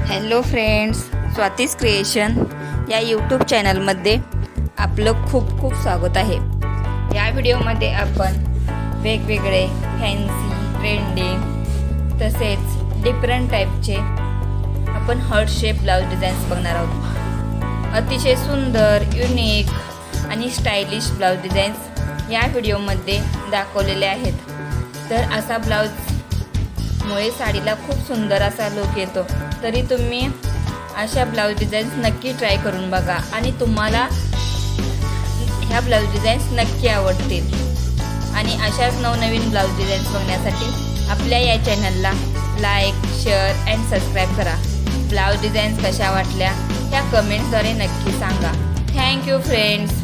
Hello friends, Swati's creation या YouTube चॅनलमध्ये आपलं खूप खूप स्वागत आहे। या व्हिडिओमध्ये आपण वेगवेगळे फॅन्सी ट्रेंडिंग तसेच डिफरंट टाईपचे आपण हार्ट शेप ब्लाउज डिझाईन्स बघणार आहोत। अतिशय सुंदर, युनिक आणि स्टायलिश ब्लाउज डिझाईन्स या व्हिडिओमध्ये दाखवलेले आहेत। तर असा ब्लाउज मुळे साडीला खूप सुंदर असा लुक येतो। तरी तुम्ही अशा ब्लाउज डिझाईन्स नक्की ट्राय करून बघा आणि तुम्हाला ह्या ब्लाउज डिझाईन्स नक्की आवडतील। आणि अशाच नवनवीन ब्लाउज डिझाईन्स बघण्यासाठी आपल्या या चॅनलला लाईक, शेअर अँड सबस्क्राईब करा। ब्लाउज डिझाईन्स कशा वाटल्या त्या कमेंट्सद्वारे नक्की सांगा। Thank you friends.